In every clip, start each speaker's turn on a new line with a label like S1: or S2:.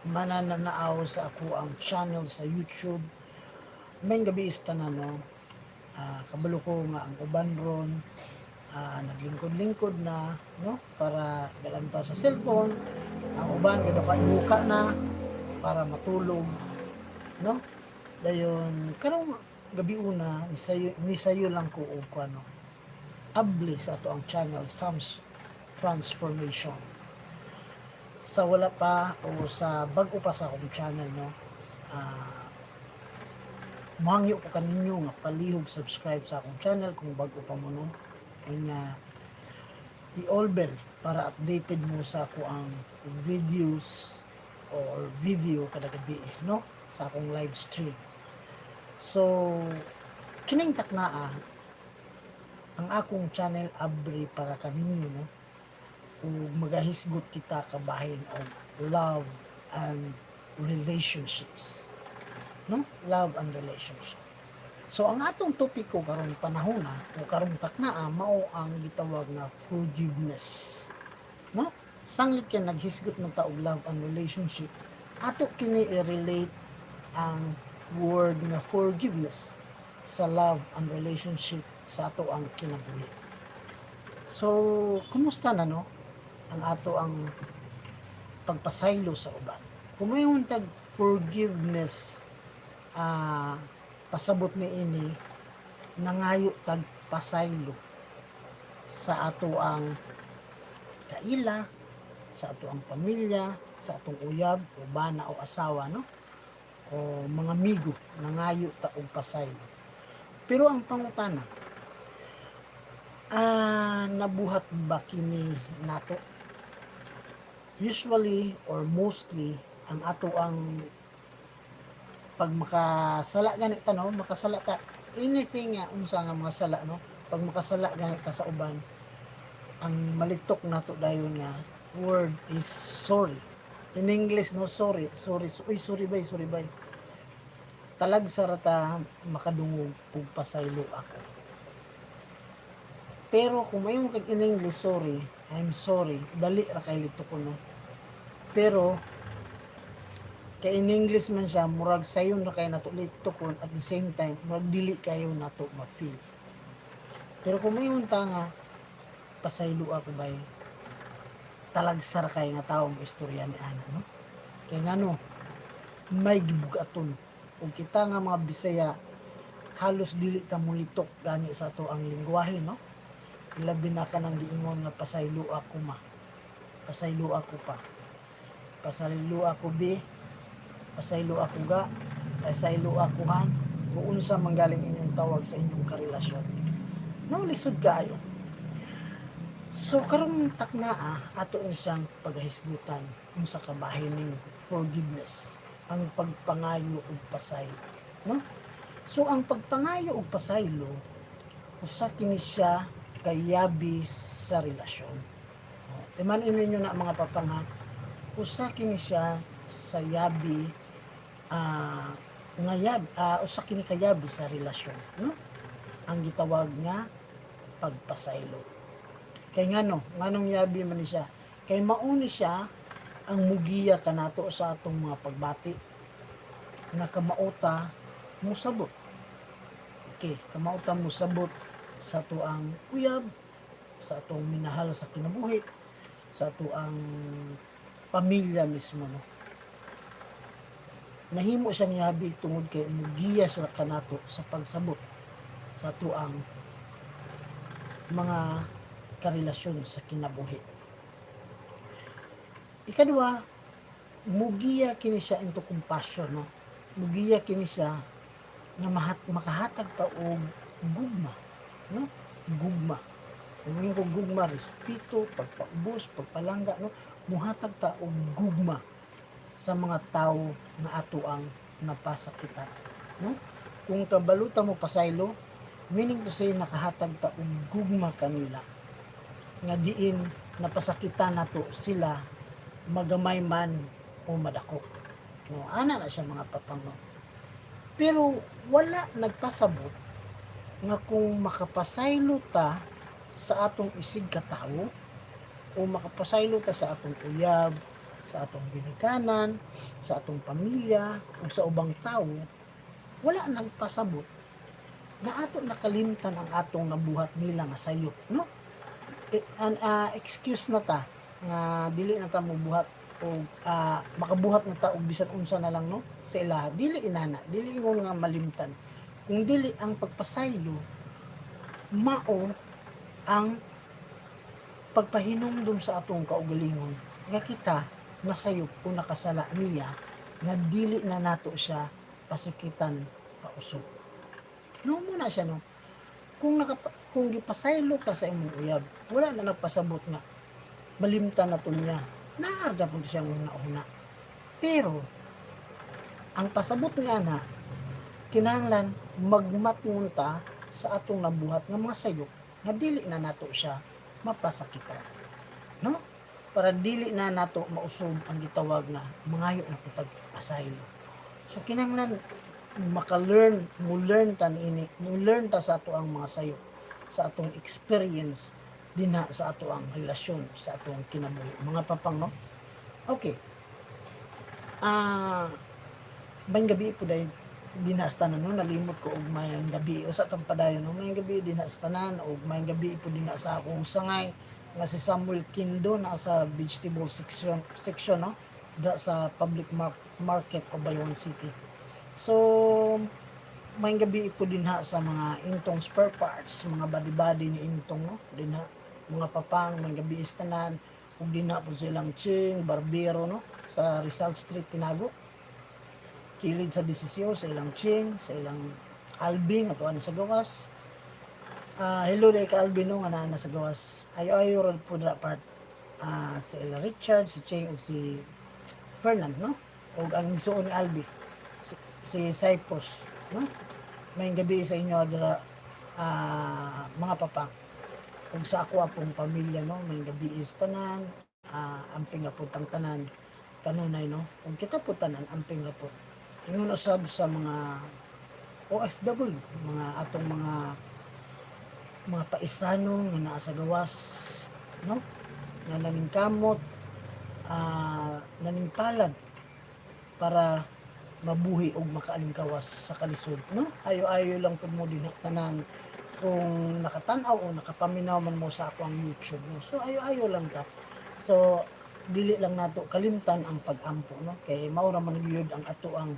S1: manananaaw sa ako ang channel sa YouTube. May gabi tanan no. Kabalo ko nga ang uban ron naglingkod-lingkod na no para galantaw sa cellphone. Ang uban gado ka ibuka na para matulog no. Dayon karong gabi una ni sayo lang ko og ano abli sa ato ang channel Sam's Transformation. Sa wala pa o sa bag-o pa sa akong channel no, mahangyo ko kaninyo nga palihog subscribe sa akong channel kung bag-o pa mo no. Kaya nga i-all bell para updated mo sa ako ang videos or video kada gabi no sa akong live stream. So kining taknaa ang akong channel abri para kaninyo no ug magahisgot kita kabahin og love and relationships no love and relationship. So ang atong topiko karon panahon na o karong taknaa mao ang gitawag na forgiveness no. Sanglit kay naghisgot ng taog love and relationship ato kini i-relate ang word nga forgiveness sa love and relationship sa ato ang kinabuhi. So kumusta na no ang ato ang pagpasaylo sa uban. Kumayon tag forgiveness pasabot ni ini nangayo tag pasaylo sa ato ang kaila, sa ato ang pamilya, sa atong uyab o bana o asawa no o mga amigo nangayo ta og pasaylo. Pero ang pangutana nabuhat ba kini nato? Usually or mostly ang ato ang pag makasala ganit no makasala ka anything nga unsa nga mga sala no pag makasala ganit ka sa uban ang malitok nato dayon nga word is sorry. In English no sorry sorry bay talag sarata makadungog og pasaylo ako. Pero kung mayon kag in English sorry, I'm sorry, dali ra kay litok ko no. Pero kay in English man siya murag sayon ra kay nato litok at the same time murag dili kayo nato ma-feel. Pero kung mayon ta nga pasaylo ako bay talagsar kay nga tawo mo istorya ni ana no. Kay ngano may gibugaton ug kita nga mga Bisaya halos dili ta mulitok gani sa to ang lingwahe no. Labi na ka nang giingon nga pasaylo ako ma. Pasaylo ako pa. Pasaylo ako bi. Pasaylo ako ga. Pasaylo ako han. Kung unsa manggaling inyong tawag sa inyong karelasyon. No, lisod kaayo. So karong taknaa ato ni siyang paghisgutan unsa ka bahin ning forgiveness, ang pagpangayo ug pasaylo, no? So ang pagpangayo ug pasaylo usa kini siya kayabi sa relasyon. Timanin ninyo na mga papangha, usa kini siya sa yabi usa kini kayabi sa relasyon, no? Ang gitawag nga pagpasaylo. Kay nganong yabi man ni siya? Kay mauni siya ang mugiya kanato sa atong mga pagbati na kamauta musabot. Okay, kamauta musabot sa tuang uyab, sa atong minahal sa kinabuhi, sa tuang pamilya mismo no. Nahimo siyang yabi tungod kay mugiya sa kanato sa pagsabot sa tuang mga karelasyon sa kinabuhi. Ikaduha, mugiya kini siya into compassion no. Mugiya kini siya nga makahatag ta og gugma no, gugma. Kung yung gugma, respeto, pagpaubos, pagpalangga, no, muhatag ta og gugma sa mga tao na ato ang napasakitan, no? Kung kabaluta mo pasaylo, meaning to say nakahatag ta og gugma kanila nga diin napasakitan nato sila magamay man o madako. No, ana na siya mga papango. Pero wala nagpasabot nga kung makapasaylo ta sa atong isig ka tawo o makapasaylo ta sa atong uyab sa atong ginikanan, sa atong pamilya, ug sa ubang tawo, wala nagpasabot na ato nakalimtan ang atong nabuhat nila nga sayop, no? Excuse na ta nga dili na ta mobuhat o makabuhat na ta og bisan unsa na lang, no, sa ilaha. Dili inana, dili ingon nga malimtan, kung dili ang pagpasaylo mao ang pagpahinumdum sa atong kaugalingon nga kita nasayop o nakasala niya nga dili na nato siya pasikitan pausog. No mo na siya, no, kung gipasaylo ka sa imong uyab, wala na nagpasabot nga malimtan na to niya. Naarga po siyang una-una. Pero, ang pasabot nga na, kinahanglan magmatngon ta sa atong nabuhat nga mga sayop nga dili na nato siya mapasakitan. No? Para dili na nato mausog ang gitawag na mangayo na putag pasaylo. So, kinahanglan mo-learn ta sa ato ang mga sayop, sa atong experience dinha sa ato ang relasyon sa atong kinabuhi mga papang, no. Okay, mayang gabi po dahil dinha sa tanan, no, nalimot ko og mayang gabi usa tong padayon, no, mayang gabi dinha sa tanan og mayang gabi po dinha sa akong sangay nga si Samuel Kindo na sa vegetable section, no, sa public market of Bayon City. So, may gabi po din ha sa mga intong spare parts, mga body-body ni intong, no? Din ha, mga papang, may gabi istanan, kung din ha po silang Ching, Barbero, no? Sa Rizal Street, Tinago. Kilid sa desisyon, sa ilang Ching, sa ilang Alvin, atuan sa gawas. Hello day ka Alvin, no? Nga na sa gawas. Ayo-ayo ron po na part. Si Ella Richard, si Ching, o si Fernand, no? O ang suon ni Albi. Si Cyprus, no? May gabi sa inyo dira, mga papang, ug sa ako apong pamilya, no, may gabi is tanan, amping ra pud ang tanan kanunay, no, ug kita pud tanan amping ra pud ingon usab sa mga OFW, mga atong mga paisano nga naa sa gawas, no, nga naningkamot, naningpalad para mabuhi og makaalingkawas sa kalisod, no. Ayo-ayo lang pud mo dinha tanan kung nakatan-aw o nakapaminaw man mo sa ako ang YouTube, no. So ayo-ayo lang ta. So dili lang nato kalimtan ang pag-ampo, no, kay mao ra man gyud ang ato ang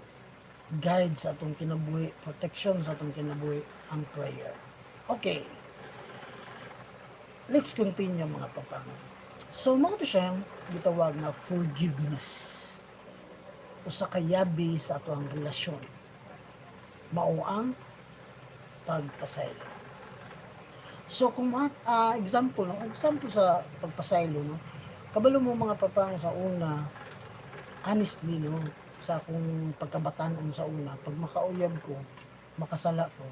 S1: guide sa atong kinabuhi, protection sa atong kinabuhi, ang prayer. Okay, let's continue mga papang. So mao to siyang gitawag na forgiveness, usa ka yabi sa ato ang relasyon, mao ang pagpasaylo. So kung example sa pagpasaylo, no, kabalo mo mga papang sa una, honestly, no, sa akong pagkabataan sa una, pag makauyab ko, makasala ko,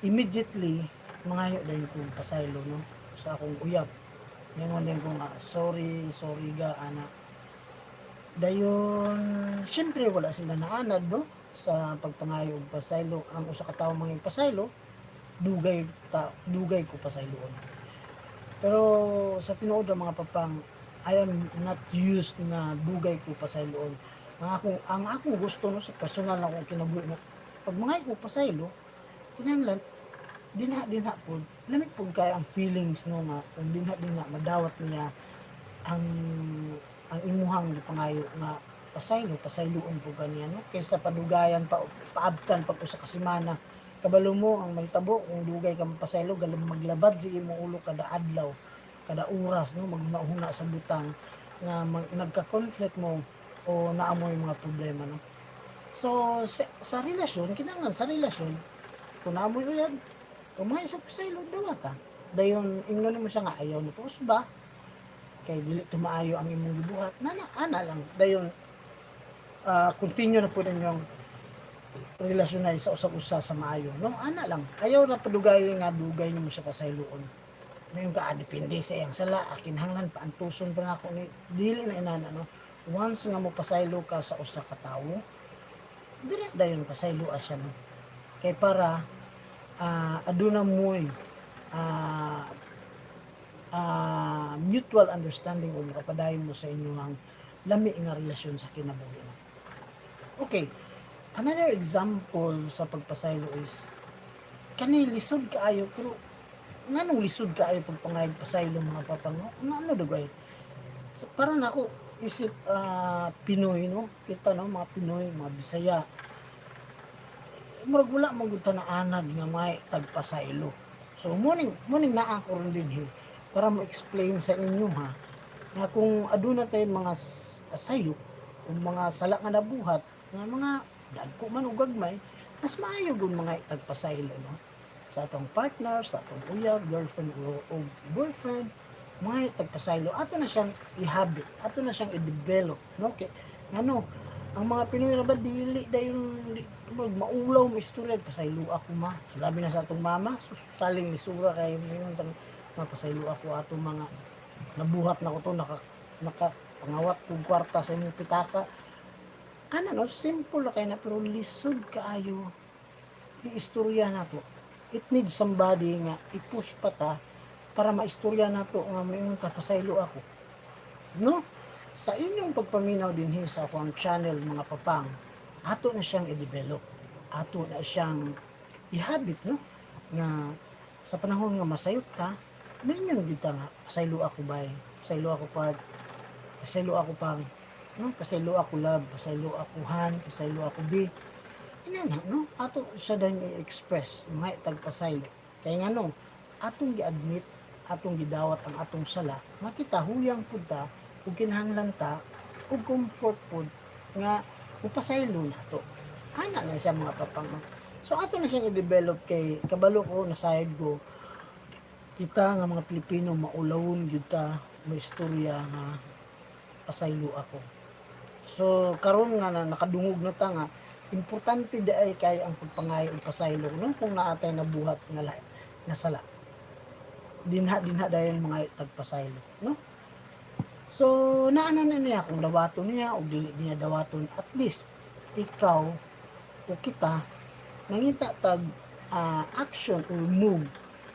S1: immediately mangayo dahil kong pasaylo, no, sa akong uyab. Ngayon din ko nga, sorry ga, anak. Dayon, siyempre wala sila naanad, no, sa pagpangayo og pasaylo. Ang usa ka tawo manging pasaylo, dugay ko pasayloon. Pero sa tinuod ng mga papang, I am not used na dugay ko pasayloon. Ang akong gusto, no, sa personal na akong kinabuhi, na pag mangayo ko pasaylo, kinahanglan dinha po, lamig po kaya ang feelings, no, nga kung dinha madawat niya ang imuhang gipangayo nga pasayloon po ganiya, no, kaysa padugayan paabtan pag usa ka semana. Kabalo mo ang mahitabo kung dugay ka pasaylo, galang maglabad sige mo ulo kada adlaw, kada oras, no, maghuna sa butang nga nagka-conflict mo o naamoy mga problema, no. So sa relasyon, kinahanglan sa relasyon kung naamoy uyab, kumain sa pasaylo dawata. Dayon ingnon mo siya nga ayaw ni puus ba, kay dili tumaayo ang imong gibuhat, ana lang. Dayon continue na po ninyong relasyon na sa usap-usa sa maayo, no, ana lang. Ayaw na padugay nga dugay nimo sa pasayloon. Ngayon ka depende sa iyang sala, kinahanglan pa antuson pa nako ni dili na inana, no. Once nga mo pasaylo ka sa usa ka tawo, dili dayon pasaylo siya, no, kay para aduna mo'y mutual understanding o makapadayon mo sa inyong lami nga relasyon sa kinabuhi. Okay, another example sa pagpasaylo is kani lisod kaayo pero nganong lisod kaayo pagpangayag pasaylo mga papang no? Ano dugay? So, para nako isip Pinoy no, kita no mga Pinoy, mga Bisaya, murag wala man gud na anad nga may tagpasaylo. So muning naa ko rin din para mo explain sa inyo ha nga kung aduna tay mga sayop o mga sala nga nabuhat nga mga dagko man ug gagmay, mas maayo gud mga tagpasaylo no sa atong partner, sa atong uyab, girlfriend o boyfriend, mga tagpasaylo ato na siyang i-habit, ato na siyang i-develop no kay ngano ang mga Pinoy ra ba dili dayon maulaw mo istorya pasaylo ako ma. So, labi na sa atong mama, saling lisura kay mayon tang pasaylo ako atong mga nabuhat na ko to naka pangawat kong kwarta sa imong pitaka. Ana no simple kay na pero lisod kaayo iistorya nato. It needs somebody nga i-push pa ta para maistorya nato nga mayon ta pasaylo ako. No? Sa inyong pagpaminaw din sa akong channel mga papang, ato na siyang i-develop. Ato na siyang i-habit, no? Nga sa panahon nga masayot ka, minyon kita nga, pasaylo ako bay, pasaylo ako part, pasaylo ako pang, no? Pasaylo ako love, pasaylo ako han, pasaylo ako bi. Ina na, no? Ato siya din i-express, mga tagpasaylo. Kaya nga no, atong gi-admit, atong gidawat ang atong sala, makita huyang punta, ug kinahanglan ta ug comfort food nga upasaylo nato ana na siya mga papang. So ato na siyang i-develop kay kabalo ko na side ko kita nga mga Pilipino maulawon gyud ta may istorya nga pasaylo ako. So karon nga na nakadungog na ta nga importante daay kay ang pagpangayo ug pasaylo no kung naatay nabuhat nga sala dinha dayon mga tagpasaylo no. So, naanan na niya kung dawaton niya o dili niya dawaton, at least ikaw o kita nangita tag action or move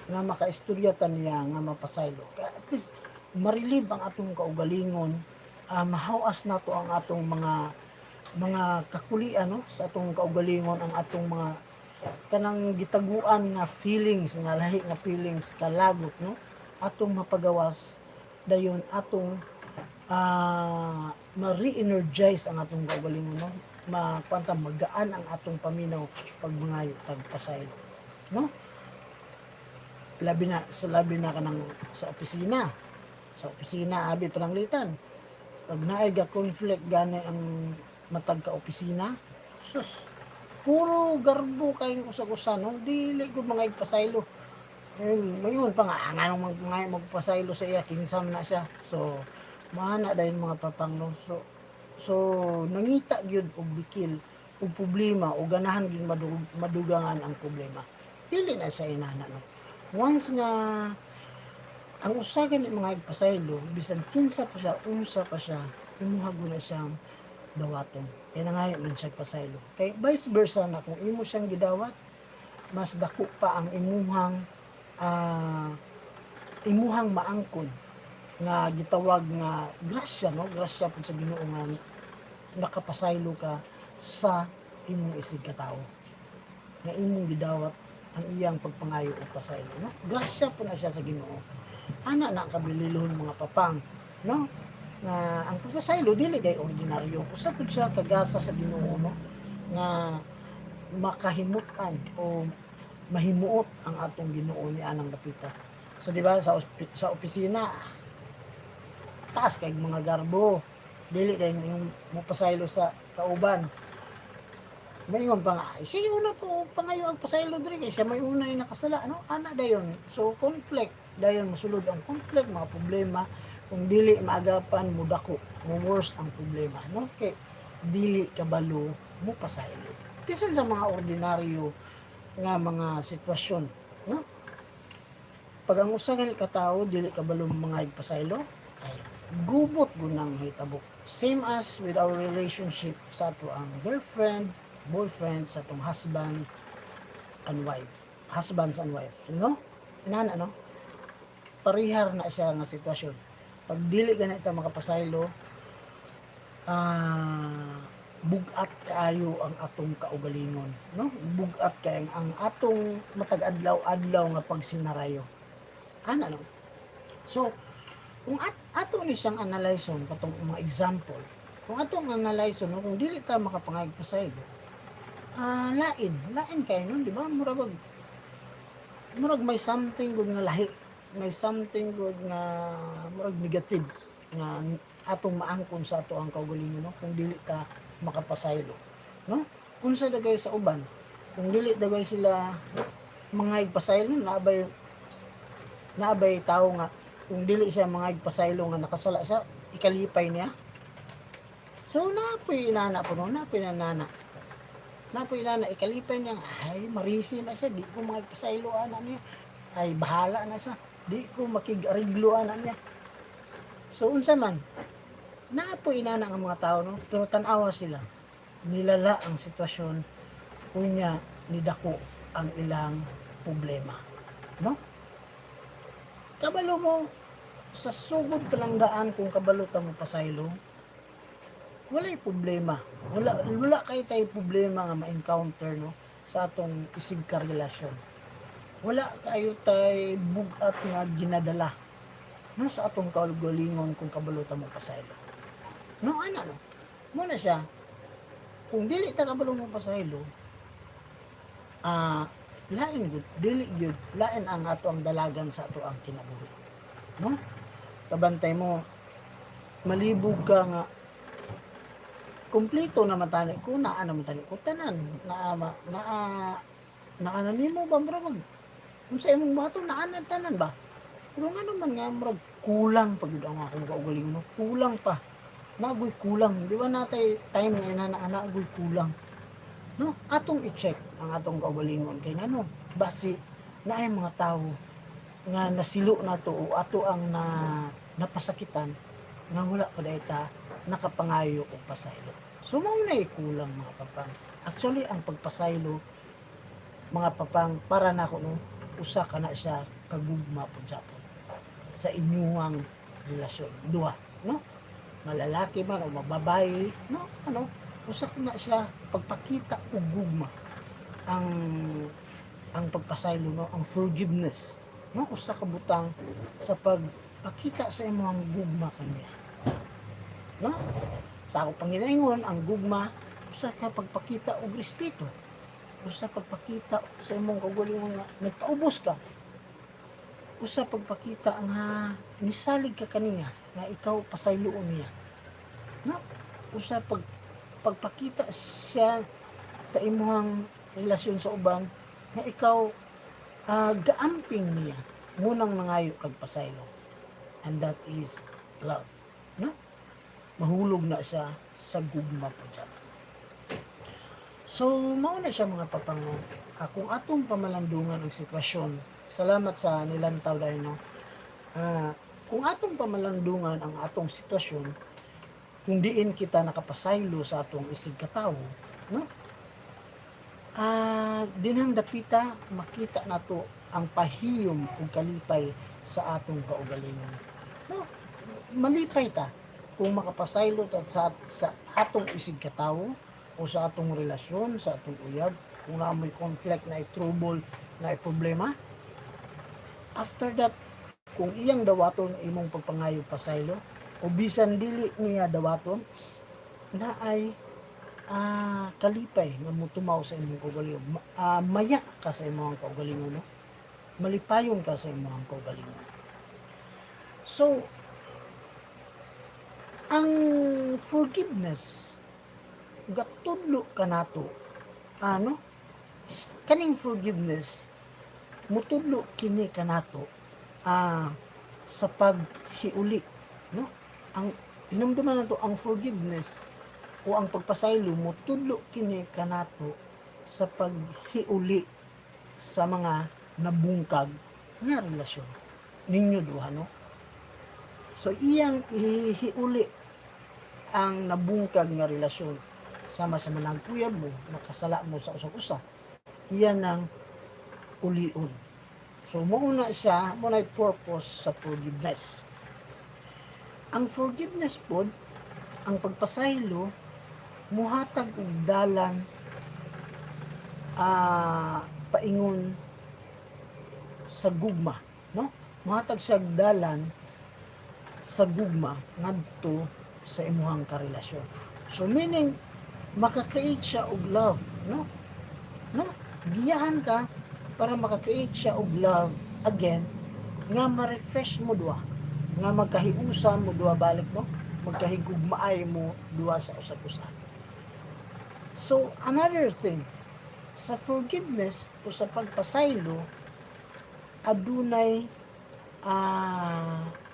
S1: nga makaistoryatan niya nga mapasaylo. Kaya at least marilib ang atong kaugalingon, mahawas nato ang atong mga kakulian no sa atong kaugalingon, ang atong mga kanang gitaguan nga feelings nga lahi nga feelings kalagot no atong mapagawas dayon atong ma-re-energize ang atong kaugalingon no makwanta magaan ang atong paminaw pag mangayo tagpasaylo no labi na kanang sa opisina abi pananglitan pag naay ga conflict gani ang matag ka opisina sus puro garbo kay usag-usa no dili gud mga pasaylo mayon pa nga anong magpasaylo sa iya kinsam na siya so mana dahil mga papang no so nangita gyud og bikil og problema o ganahan gyud madugangan ang problema dili na siya inana no once nga ang usa gani mga pasaylo bisan kinsa pa siya unsa pa siya imuha na siyang dawaton kaya nangayo man siya pasaylo kay vice versa na kung imo siyang gidawat mas dako pa ang imuhang maangkon nga gitawag nga grasya no grasya pud sa Ginoo nga nakapasaylo ka sa imong isig ka tawo nga imong gidawat ang iyang pagpangayo o pasaylo no grasya pud na siya sa Ginoo ana na kabililon mga papang no nga ang pagpasaylo dili kay ordinaryo usa pud siya kagasa sa Ginoo no nga makahimutan o mahimuot ang atong Ginoo ni anang dapita so di ba sa opisina taas kay mga garbo dili din yung mupasaylo sa kauban mayon pa nga siya una po pangayo ang pasaylo diri kay siya may una yung nakasala ano ana dayon so conflict dayon mosulod ang conflict mga problema kung dili maagapan mo dako mo worse ang problema no kay dili kabalo mo pasaylo bisan sa mga ordinaryo nga mga sitwasyon no pag ang usa ka tawo dili kabalo mga pasaylo ay gubot gunang hitabo same as with our relationship sa ato ang girlfriend boyfriend sa atong husbands and wife no inana no parihar na siya nga sitwasyon pag dili ganita makapasaylo ah, bugat kaayo ang atong kaugalingon, no? Bugat kay ang atong matag adlaw-adlaw nga pagsinarayo. Ana no. So, kung ato ni siyang analyson katong mga example, kung atong analyson no, kung dili ta makapangayag pa sa ilo, lain kay no, di ba? Murag may something good nga lahi, may something good nga murag negative nga atong maangkon sa ato ang kaugalingon no, kung dili ka makapasaylo, no? Unsa dagay sa uban, kung dili dagay sila mga igpasaylo, naabay tao nga kung dili siya mga igpasaylo nga nakasala siya, ikalipay niya. So napoy inana po no, napoy inana ikalipay niya, ay marisi na siya, di ko mga igpasaylo ana niya, ay bahala na siya, di ko makigariglo ana niya. So unsa man, naapoy inana ang mga tao no, pero tan-awa sila, nilala ang sitwasyon, unya nidako ang ilang problema, no? Kabalo mo sa sugod pa lang daan, kung kabalo ta mo pasaylo, walay problema, wala kay tay problema nga ma-encounter no sa atong isig ka relasyon. Wala kayo tay bugat nga ginadala no sa atong kaugalingon kung kabalo ta mo pasaylo. No ana no. Mo na siya, kung dili ta kabalo mo pasaylo, lain gud, dili gud, lain ang ato ang dalagan sa ato ang kinabuhi, no? Kabantay mo, malibog ka nga, kumpleto naman tani ko, naa naman tani ko, tanan, naa nimo ba, murag, kung sa imong bato, naa tanan ba? Pero nga naman nga, murag, kulang pag yun ang akong kaugaling, no? Kulang pa, nagoy kulang, di ba natay time nga na nagoy kulang, no? Atong i-check ang atong kaugalingon kay ngano basi na ay mga tao nga nasilo na to o ato ang napasakitan nga wala pa dayta nakapangayo og pasaylo. So mao na kulang mga papang. Actually ang pagpasaylo mga papang para nako no, usa ka na siya kagugma pud Japon sa inyong relasyon duha, no? Malalaki man o mababae, no? Ano? Usa na siya pagpakita og gugma ang pagpasaylo no, ang forgiveness no, usa ka butang sa pagpakita sa imong gugma kaniya, no? Sa ako panginaingon, ang gugma usa ka pagpakita og respeto, usa pagpakita sa imong kaugalingon nga nagpaubos ka, usa pagpakita nga nisalig ka kaniya nga ikaw pasayloon niya, no? Usa pagpakita siya sa imong relasyon sa uban nga ikaw gaamping niya munang nangayo kag pasaylo, and that is love, no? Mahulog na siya sa gugma po dyan. So mao na siya mga papang kung atong pamalandungan ang sitwasyon, salamat sa nilantaw dahil no, kung atong pamalandungan ang atong sitwasyon, kung diin kita nakapasaylo sa atong isig katawo, no? Dinhang dapita makita nato ang pahiyom ug kalipay sa atong kaugalingon, no? Malipay ta kung makapasaylo ta sa atong isig katawo o sa atong relasyon, sa atong uyab, kung na may conflict na trouble na problema. After that, kung iyang dawaton imong pagpangayo pasaylo o bisan dili niya dawaton, na ay kalipay nga mutumaw sa imong kaugalingon, maya ka sa imong kaugalingon, no? Malipayon ka sa imong kaugalingon. So ang forgiveness gatudlo kanato, ano, kaning forgiveness mutudlo kini kanato sa paghiuli, no? Ang hinumduman nato ang forgiveness o ang pagpasaylo mo tudlo kini kanato sa paghiuli sa mga nabungkag nga relasyon ninyo duha, no? So iyang ihiuli ang nabungkag nga relasyon sama sa managkuyab mo, nakasala mo sa usag-usa, iyan ang ulion. So muna siya, muna purpose sa forgiveness. Ang forgiveness po ang pagpasaylo muhatag og dalan paingon sa gugma, no? Muhatag siya og dalan sa gugma ngadto sa imuhang karelasyon. So meaning maka-create siya og love, no? No? Giyahan ka para maka-create siya og love again nga ma-refresh mo duha, nga magkahiusa mo duha balik, no? Magkahigugmaay mo duha sa usag-usa. So another thing, sa forgiveness o sa pagpasaylo adunay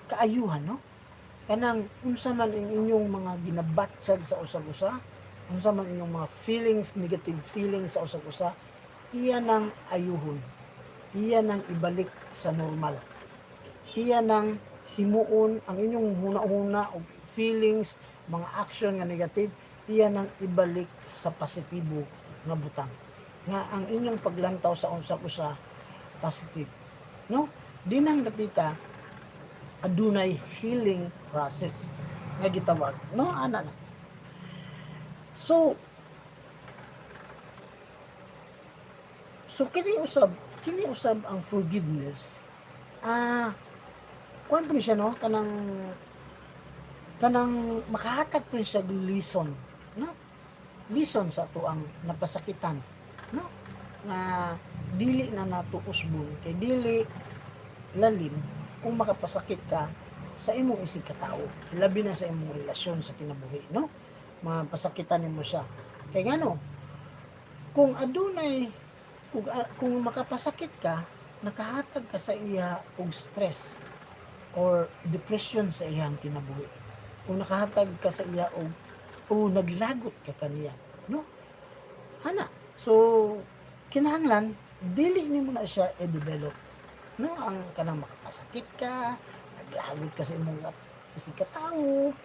S1: kaayuhan, no? Kanang unsa man ang inyong mga ginabatsag sa usag-usa, unsa man inyong mga feelings, negative feelings sa usag-usa, iya nang ayuhon, iya nang ibalik sa normal, iya nang himuon ang inyong huna-huna o feelings, mga action nga negative, iya nang ibalik sa positibo nga butang, nga ang inyong paglantaw sa usag-usa positive, no? Dinang napita adunay healing process nga gitawag, no, ana na. So kini usab ang forgiveness. Kuan po siya, no, kanang makahatag po siya lesson, no? Lesson sa ato ang napasakitan, no? Nga dili na nato usbon kay dili lalim kung makapasakit ka sa imong isig katao, labi na sa imong relasyon sa kinabuhi, no? Mapasakitan nimo siya. Kay ngano, kung adunay kung makapasakit ka, nakahatag ka sa iya og stress or depression sa iyang kinabuhi. Kung nakahatag ka sa iya o naglagot ka kaniya, no? Ana. So kinahanglan dili nimo na siya i-develop, no? Ang kanang makapasakit ka, naglagot ka sa imong isig katao,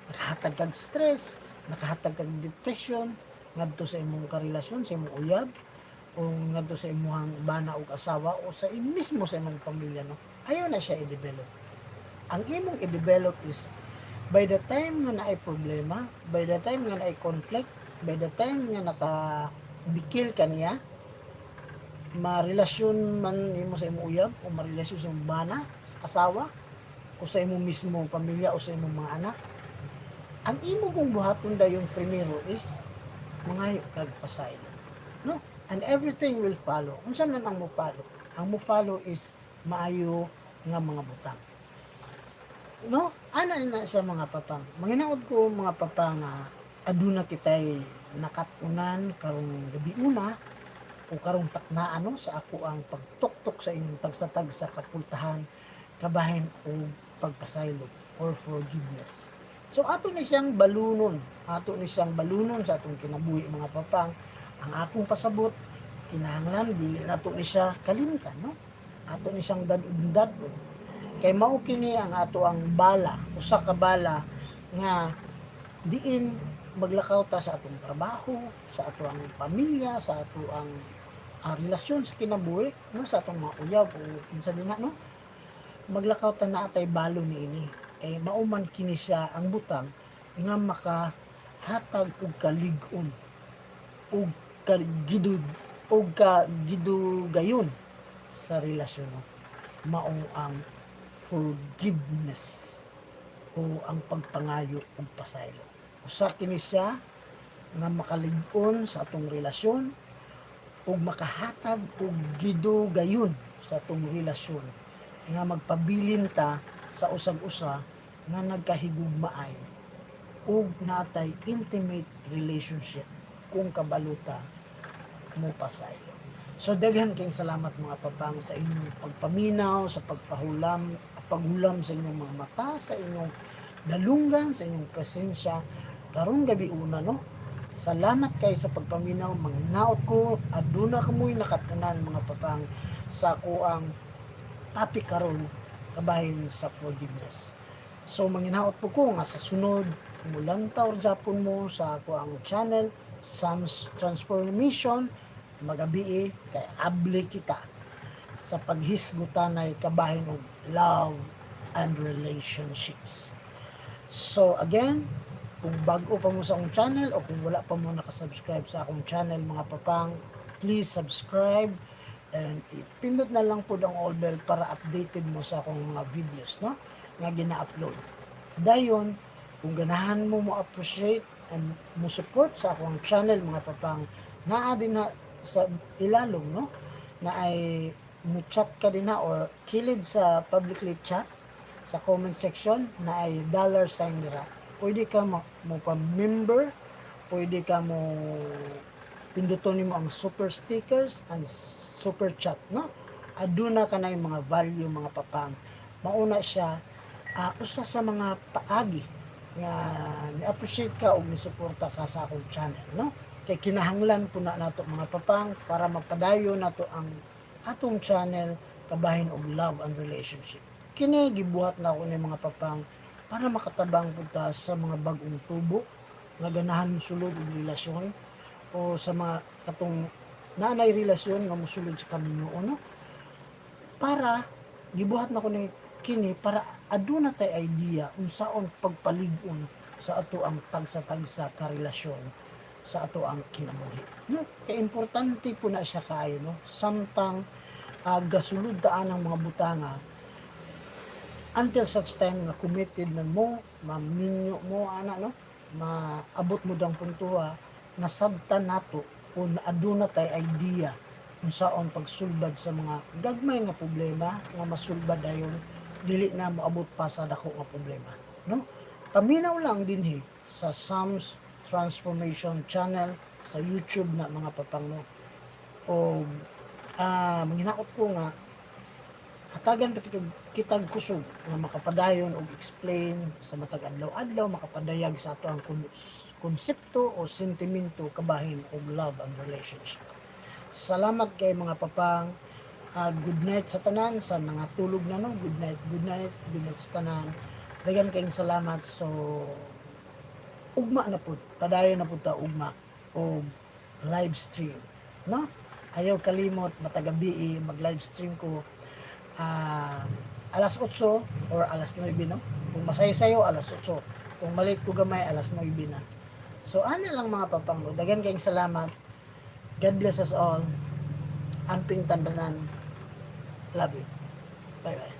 S1: nakahatag kag stress, nakahatag kag depression ngadto sa imong karelasyon, sa imong uyab, o ngadto sa imong bana og asawa o sa mismo sa imong pamilya, no? Ayaw na siya i-develop. Ang imong i-develop is by the time nga naay problema, by the time nga naay conflict, by the time nga nakabikil ka niya, marelasyon man imo sa imong uyab o marelasyon sa imong bana, asawa, o sa imong mismo pamilya o sa imong mga anak, ang imo kong buhaton dayon primero is mangayo kag pasaylo, no? And everything will follow. Unsa man ang mo follow? Ang mo follow is maayo nga mga butang, no? Ana na sa mga papang. Manginaot ko mga papang nga aduna kitay nakatunan karong gabi una o karong taknaan, no, sa ako ang pagtuktok sa inyong tagsatag sa kapultahan kabahin o pagpasaylo or forgiveness. So ato ni siyang balunon, sa atong kinabuhi mga papang. Ang akong pasabot, kinahanglan dili nato ni siya kalimtan, no? Ato ni siyang dadon. Kay mao kini ang ato ang bala, usa ka bala nga diin maglakaw ta sa atong trabaho, sa ato ang pamilya, sa ato ang relasyon sa kinabuhi, no, sa atong mga uyab o kinsa dinha, no? Maglakaw ta na atay balo niini. Mauman kini siya ang butang nga makahatag og kalig-on og kagidugayon sa relasyon, no? Mao ang forgiveness o ang pagpangayo og pasaylo. Usa kini siya nga makalig-on sa atong relasyon ug makahatag og gidugayon sa atong relasyon nga magpabilin ta sa usag-usa nga nagkahigugmaay ug natay intimate relationship kung kabaluta mo pasaylo. So daghan kayong salamat mga papang sa inyong pagpaminaw, sa paghulam sa inyong mga mata, sa inyong dalunggan, sa inyong presensya karong gabi una, no? Salamat kay sa pagpaminaw. Mangnaot ko aduna kamoy nakatunan mga papang sa kuang topic karon kabahin sa forgiveness. So manginaot po ko nga sa sunod mulantaw Japon mo sa ako ang channel Sam's Transformation magabi kay abli kita sa paghisgutanay kabahin og love and relationships. So again, kung bago pa mo sa akong channel o kung wala pa mo nakasubscribe sa akong channel mga papang, please subscribe and pindot na lang po ang all bell para updated mo sa akong mga videos no nga gina-upload. Dayon, kung ganahan mo mo appreciate and mo support sa akong channel mga papang, naa din na sa ilalong no na ay mo chat ka din na or kilid sa publicly chat sa comment section na ay $sign nila. Pwede ka mo pa-member, pwede ka mo pinduton mo ang super stickers and super chat, no? Aduna ka na yung mga value, mga papang. Mauna siya, usa sa mga paagi nga ni-appreciate ka o ni-suporta ka sa akong channel, no? Kay kinahanglan po na nato mga papang para mapadayo nato ang atong channel kabahin og love and relationship. Kini gibuhat na ako ni mga papang para makatabang punta sa mga bagong tubo nga ganahan mosulod og relasyon o sa mga katong nanay relasyon nga mosulod sa Ginoo no para gibuhat na ko ni kini para aduna tay idea unsaon pagpalig-on sa ato ang tagsa-tagsa ka relasyon sa ato ang kinabuhi no kay importante po na siya kaayo no samtang gasulod taan ang mga butanga until such time na committed na mo maminyo mo ana no maabot mo dang puntuha nasabtan nato o aduna tay idea unsaon pagsulbad sa mga gagmay nga problema nga masulbad dayon dili na moabot pa sa dako nga problema no paminaw lang dinhi sa Psalms Transformation Channel sa YouTube na mga papangno o manghinaot ko nga hatagan pati kitag kusog nga makapadayon og explain sa matag adlaw-adlaw makapadayag sa ato ang konsepto o sentimento kabahin og love and relationship. Salamat kay mga papang. Good night sa tanan sa nangatulog na no. Good night, good night, good night sa tanan. Dagan kayong salamat. So ugma na pud, padayon na pud ta ugma o live stream, no? Ayaw kalimot matagabi mag live stream ko alas 8 or alas 9 no. Kung masay-sayo alas 8. Kung malit ko gamay alas 9 na. So ano lang mga papang, dagan kayong salamat. God bless us all. Amping tandanan. Love you. Bye bye.